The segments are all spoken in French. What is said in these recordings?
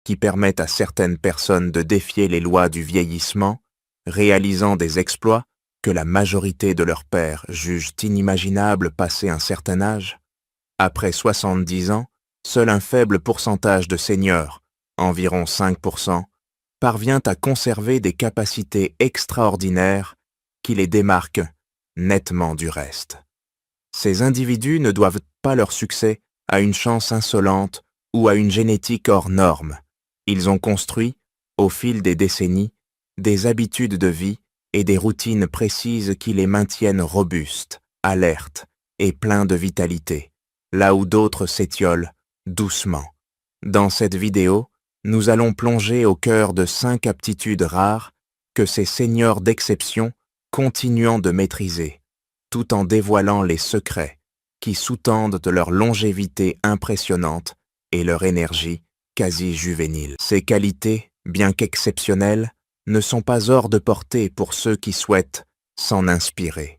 qui permettent à certaines personnes de défier les lois du vieillissement, réalisant des exploits que la majorité de leurs pairs jugent inimaginables passé un certain âge. Après 70 ans, seul un faible pourcentage de seniors, environ 5%, parvient à conserver des capacités extraordinaires qui les démarquent nettement du reste. Ces individus ne doivent pas leur succès à une chance insolente ou à une génétique hors norme. Ils ont construit, au fil des décennies, des habitudes de vie et des routines précises qui les maintiennent robustes, alertes et pleins de vitalité, là où d'autres s'étiolent doucement. Dans cette vidéo, nous allons plonger au cœur de 5 aptitudes rares que ces seniors d'exception continuent de maîtriser, tout en dévoilant les secrets qui sous-tendent leur longévité impressionnante et leur énergie quasi juvénile. Ces qualités, bien qu'exceptionnelles, ne sont pas hors de portée pour ceux qui souhaitent s'en inspirer.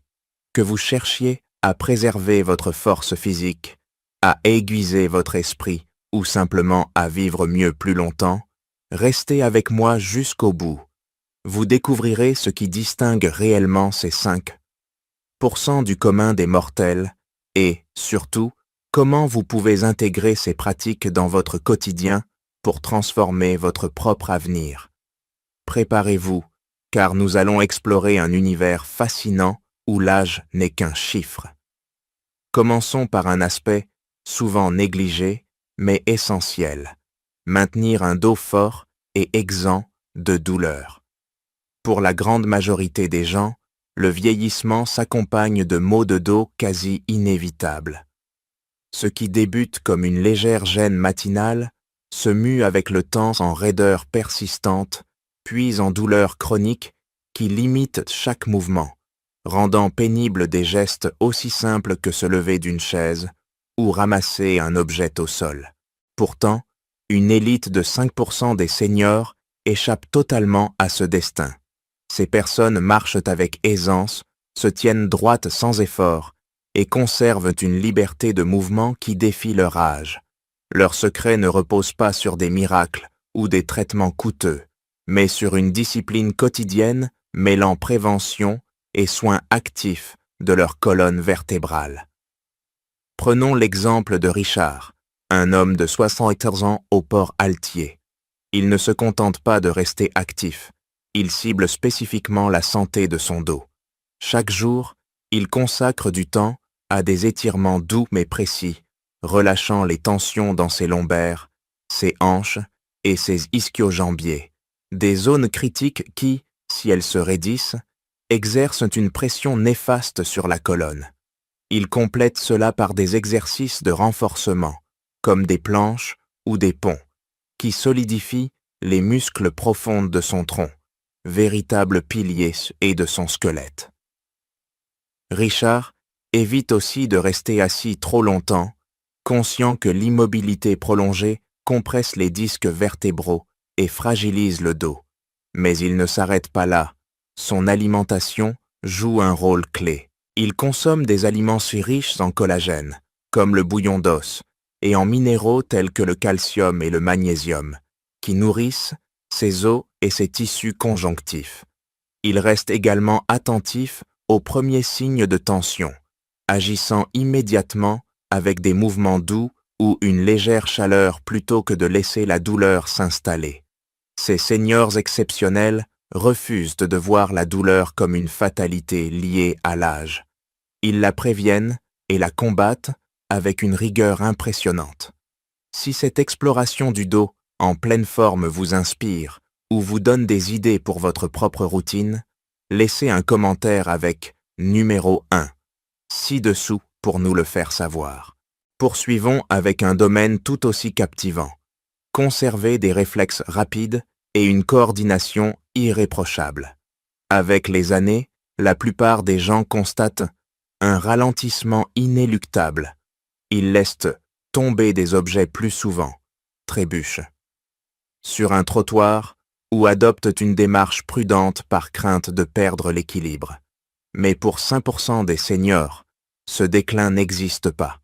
Que vous cherchiez à préserver votre force physique, à aiguiser votre esprit ou simplement à vivre mieux plus longtemps, restez avec moi jusqu'au bout. Vous découvrirez ce qui distingue réellement ces 5% du commun des mortels et, surtout, comment vous pouvez intégrer ces pratiques dans votre quotidien pour transformer votre propre avenir. Préparez-vous, car nous allons explorer un univers fascinant où l'âge n'est qu'un chiffre. Commençons par un aspect souvent négligé, mais essentiel: maintenir un dos fort et exempt de douleur. Pour la grande majorité des gens, le vieillissement s'accompagne de maux de dos quasi inévitables. Ce qui débute comme une légère gêne matinale se mue avec le temps en raideur persistante, puis en douleur chronique qui limite chaque mouvement, rendant pénibles des gestes aussi simples que se lever d'une chaise ou ramasser un objet au sol. Pourtant, une élite de 5% des seniors échappe totalement à ce destin. Ces personnes marchent avec aisance, se tiennent droites sans effort et conservent une liberté de mouvement qui défie leur âge. Leur secret ne repose pas sur des miracles ou des traitements coûteux, mais sur une discipline quotidienne mêlant prévention et soins actifs de leur colonne vertébrale. Prenons l'exemple de Richard, un homme de 74 ans au port altier. Il ne se contente pas de rester actif, il cible spécifiquement la santé de son dos. Chaque jour, il consacre du temps à des étirements doux mais précis, relâchant les tensions dans ses lombaires, ses hanches et ses ischio-jambiers, des zones critiques qui, si elles se raidissent, exercent une pression néfaste sur la colonne. Il complète cela par des exercices de renforcement, comme des planches ou des ponts, qui solidifient les muscles profonds de son tronc, véritables piliers et de son squelette. Richard évite aussi de rester assis trop longtemps, conscient que l'immobilité prolongée compresse les disques vertébraux et fragilise le dos. Mais il ne s'arrête pas là. Son alimentation joue un rôle clé. Il consomme des aliments si riches en collagène, comme le bouillon d'os, et en minéraux tels que le calcium et le magnésium, qui nourrissent ses os et ses tissus conjonctifs. Il reste également attentif aux premiers signes de tension, agissant immédiatement avec des mouvements doux ou une légère chaleur plutôt que de laisser la douleur s'installer. Ces seniors exceptionnels refusent de voir la douleur comme une fatalité liée à l'âge. Ils la préviennent et la combattent avec une rigueur impressionnante. Si cette exploration du dos en pleine forme vous inspire ou vous donne des idées pour votre propre routine, laissez un commentaire avec numéro 1 ci-dessous pour nous le faire savoir. Poursuivons avec un domaine tout aussi captivant. Conservez des réflexes rapides et une coordination irréprochable. Avec les années, la plupart des gens constatent un ralentissement inéluctable. Ils laissent tomber des objets plus souvent, trébuchent sur un trottoir ou adoptent une démarche prudente par crainte de perdre l'équilibre. Mais pour 5% des seniors, ce déclin n'existe pas.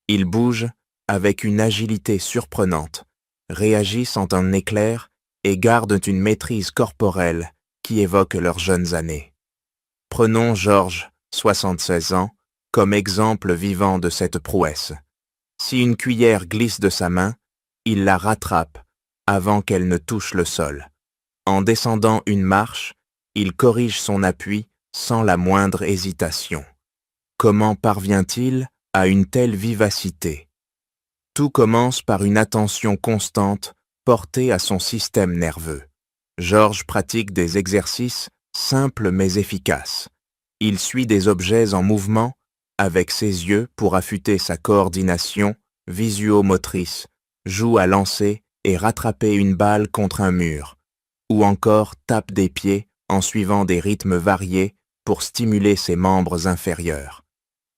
Ils bougent avec une agilité surprenante, réagissent en un éclair et gardent une maîtrise corporelle qui évoque leurs jeunes années. Prenons Georges, 76 ans, comme exemple vivant de cette prouesse. Si une cuillère glisse de sa main, il la rattrape avant qu'elle ne touche le sol. En descendant une marche, il corrige son appui sans la moindre hésitation. Comment parvient-il à une telle vivacité? Tout commence par une attention constante portée à son système nerveux. Georges pratique des exercices simples mais efficaces. Il suit des objets en mouvement avec ses yeux pour affûter sa coordination visuo-motrice, joue à lancer et rattraper une balle contre un mur, ou encore tape des pieds en suivant des rythmes variés pour stimuler ses membres inférieurs.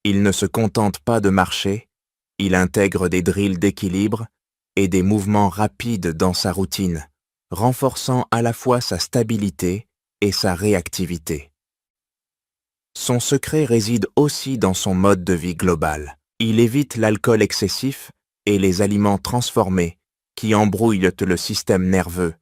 Il ne se contente pas de marcher, il intègre des drills d'équilibre et des mouvements rapides dans sa routine, renforçant à la fois sa stabilité et sa réactivité. Son secret réside aussi dans son mode de vie global. Il évite l'alcool excessif et les aliments transformés qui embrouillent le système nerveux,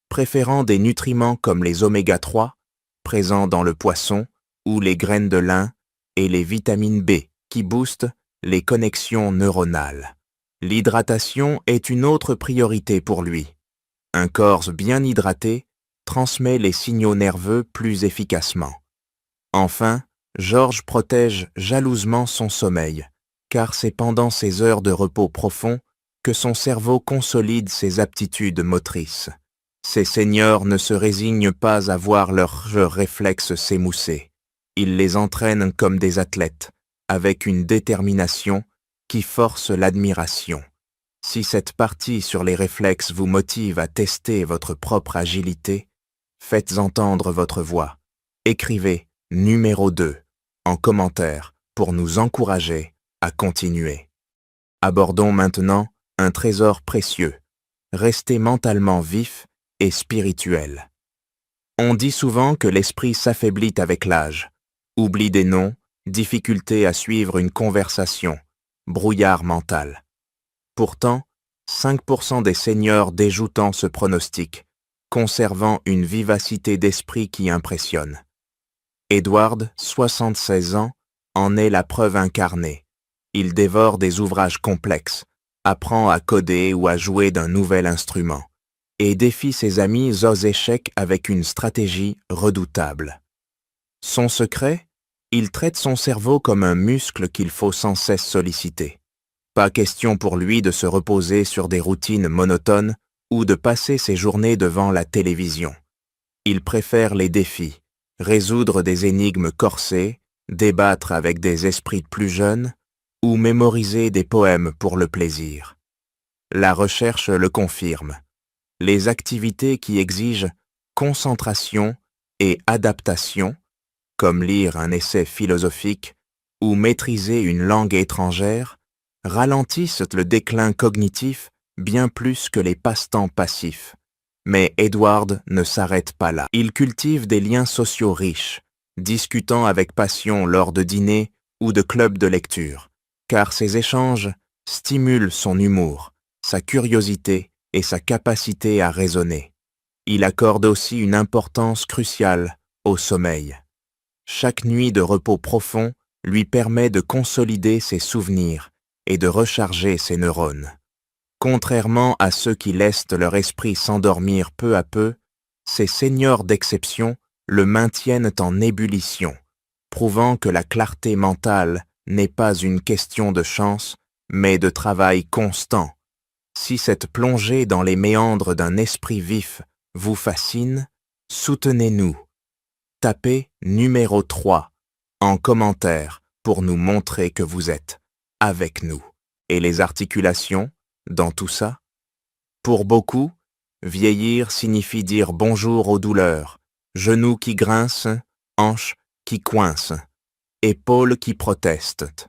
préférant des nutriments comme les oméga 3, présents dans le poisson, ou les graines de lin, et les vitamines B, qui boostent les connexions neuronales. L'hydratation est une autre priorité pour lui. Un corps bien hydraté transmet les signaux nerveux plus efficacement. Enfin, Georges protège jalousement son sommeil, car c'est pendant ces heures de repos profond que son cerveau consolide ses aptitudes motrices. Ces seniors ne se résignent pas à voir leurs réflexes s'émousser. Ils les entraînent comme des athlètes, avec une détermination qui force l'admiration. Si cette partie sur les réflexes vous motive à tester votre propre agilité, faites entendre votre voix. Écrivez numéro 2 en commentaire pour nous encourager à continuer. Abordons maintenant un trésor précieux. Restez mentalement vif et spirituel. On dit souvent que l'esprit s'affaiblit avec l'âge. Oubli des noms, difficulté à suivre une conversation, brouillard mental. Pourtant, 5% des seniors déjoutant ce pronostic, conservant une vivacité d'esprit qui impressionne. Edward, 76 ans, en est la preuve incarnée. Il dévore des ouvrages complexes, apprend à coder ou à jouer d'un nouvel instrument, et défie ses amis aux échecs avec une stratégie redoutable. Son secret? Il traite son cerveau comme un muscle qu'il faut sans cesse solliciter. Pas question pour lui de se reposer sur des routines monotones ou de passer ses journées devant la télévision. Il préfère les défis, résoudre des énigmes corsées, débattre avec des esprits plus jeunes ou mémoriser des poèmes pour le plaisir. La recherche le confirme. Les activités qui exigent concentration et adaptation, comme lire un essai philosophique ou maîtriser une langue étrangère, ralentissent le déclin cognitif bien plus que les passe-temps passifs. Mais Edward ne s'arrête pas là. Il cultive des liens sociaux riches, discutant avec passion lors de dîners ou de clubs de lecture, car ces échanges stimulent son humour, sa curiosité et sa capacité à raisonner. Il accorde aussi une importance cruciale au sommeil. Chaque nuit de repos profond lui permet de consolider ses souvenirs et de recharger ses neurones. Contrairement à ceux qui laissent leur esprit s'endormir peu à peu, ces seniors d'exception le maintiennent en ébullition, prouvant que la clarté mentale n'est pas une question de chance, mais de travail constant. Si cette plongée dans les méandres d'un esprit vif vous fascine, soutenez-nous. Tapez numéro 3 en commentaire pour nous montrer que vous êtes avec nous. Et les articulations dans tout ça? Pour beaucoup, vieillir signifie dire bonjour aux douleurs, genoux qui grincent, hanches qui coincent, épaules qui protestent.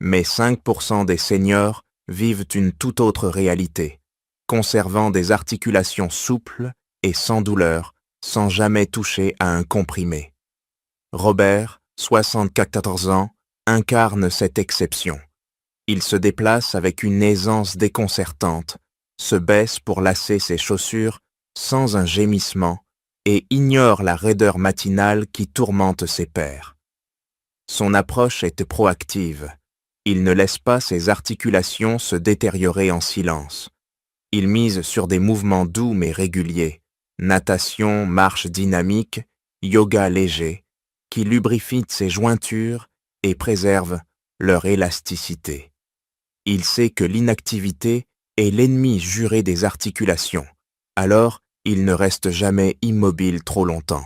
Mais 5% des seniors vivent une toute autre réalité, conservant des articulations souples et sans douleur, sans jamais toucher à un comprimé. Robert, 74 ans, incarne cette exception. Il se déplace avec une aisance déconcertante, se baisse pour lasser ses chaussures sans un gémissement et ignore la raideur matinale qui tourmente ses pairs. Son approche est proactive. Il ne laisse pas ses articulations se détériorer en silence. Il mise sur des mouvements doux mais réguliers, natation, marche dynamique, yoga léger, qui lubrifient ses jointures et préservent leur élasticité. Il sait que l'inactivité est l'ennemi juré des articulations, alors il ne reste jamais immobile trop longtemps.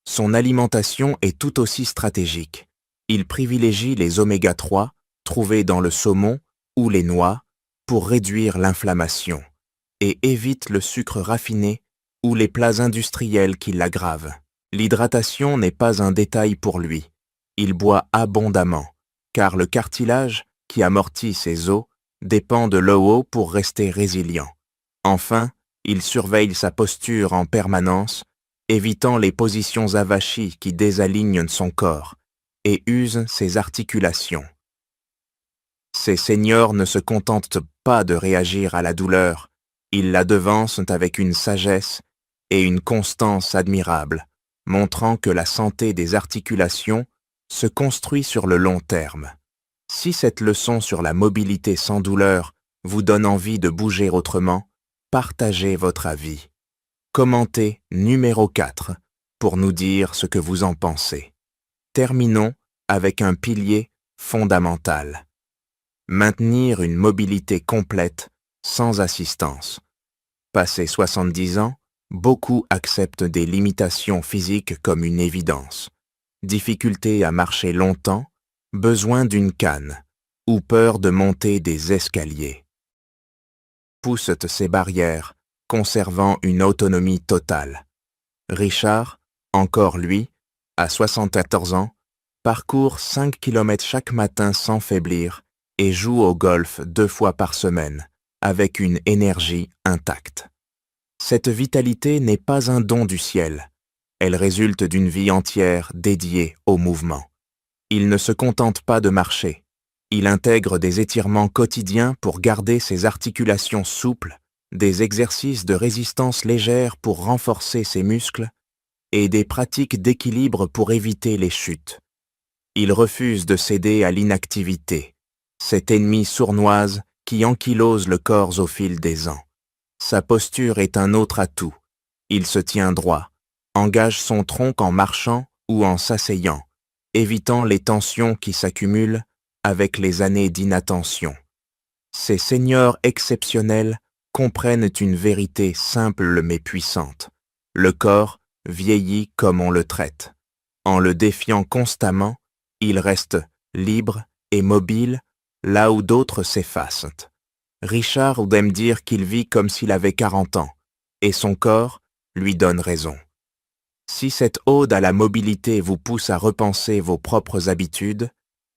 Son alimentation est tout aussi stratégique. Il privilégie les oméga 3 trouvés dans le saumon ou les noix pour réduire l'inflammation et évite le sucre raffiné ou les plats industriels qui l'aggravent. L'hydratation n'est pas un détail pour lui. Il boit abondamment, car le cartilage qui amortit ses os dépend de l'eau pour rester résilient. Enfin, il surveille sa posture en permanence, évitant les positions avachies qui désalignent son corps et usent ses articulations. Ces seniors ne se contentent pas de réagir à la douleur, ils la devancent avec une sagesse et une constance admirables, montrant que la santé des articulations se construit sur le long terme. Si cette leçon sur la mobilité sans douleur vous donne envie de bouger autrement, partagez votre avis. Commentez numéro 4 pour nous dire ce que vous en pensez. Terminons avec un pilier fondamental. Maintenir une mobilité complète sans assistance. Passé 70 ans, beaucoup acceptent des limitations physiques comme une évidence. Difficulté à marcher longtemps, besoin d'une canne ou peur de monter des escaliers. Poussent ces barrières, conservant une autonomie totale. Richard, encore lui, à 74 ans, parcourt 5 km chaque matin sans faiblir et joue au golf 2 fois par semaine, avec une énergie intacte. Cette vitalité n'est pas un don du ciel, elle résulte d'une vie entière dédiée au mouvement. Il ne se contente pas de marcher, il intègre des étirements quotidiens pour garder ses articulations souples, des exercices de résistance légère pour renforcer ses muscles et des pratiques d'équilibre pour éviter les chutes. Il refuse de céder à l'inactivité, cette ennemie sournoise qui ankylose le corps au fil des ans. Sa posture est un autre atout. Il se tient droit, engage son tronc en marchant ou en s'asseyant, évitant les tensions qui s'accumulent avec les années d'inattention. Ces seniors exceptionnels comprennent une vérité simple mais puissante. Le corps vieillit comme on le traite. En le défiant constamment, il reste libre et mobile là où d'autres s'effacent. Richard aime dire qu'il vit comme s'il avait 40 ans, et son corps lui donne raison. Si cette ode à la mobilité vous pousse à repenser vos propres habitudes,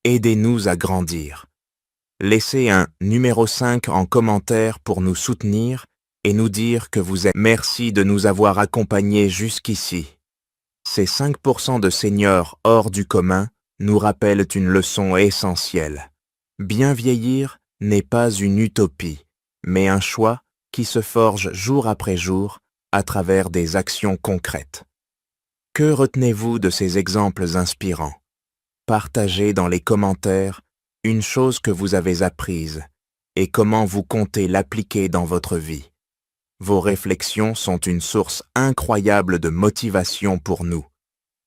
aidez-nous à grandir. Laissez un numéro 5 en commentaire pour nous soutenir et nous dire que vous êtes. Merci de nous avoir accompagnés jusqu'ici. Ces 5% de seniors hors du commun nous rappellent une leçon essentielle. Bien vieillir n'est pas une utopie, mais un choix qui se forge jour après jour à travers des actions concrètes. Que retenez-vous de ces exemples inspirants? Partagez dans les commentaires une chose que vous avez apprise et comment vous comptez l'appliquer dans votre vie. Vos réflexions sont une source incroyable de motivation pour nous.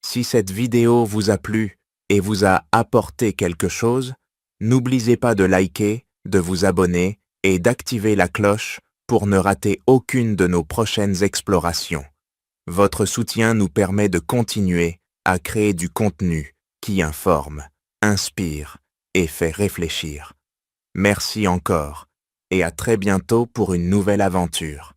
Si cette vidéo vous a plu et vous a apporté quelque chose, n'oubliez pas de liker, de vous abonner et d'activer la cloche pour ne rater aucune de nos prochaines explorations. Votre soutien nous permet de continuer à créer du contenu qui informe, inspire et fait réfléchir. Merci encore et à très bientôt pour une nouvelle aventure.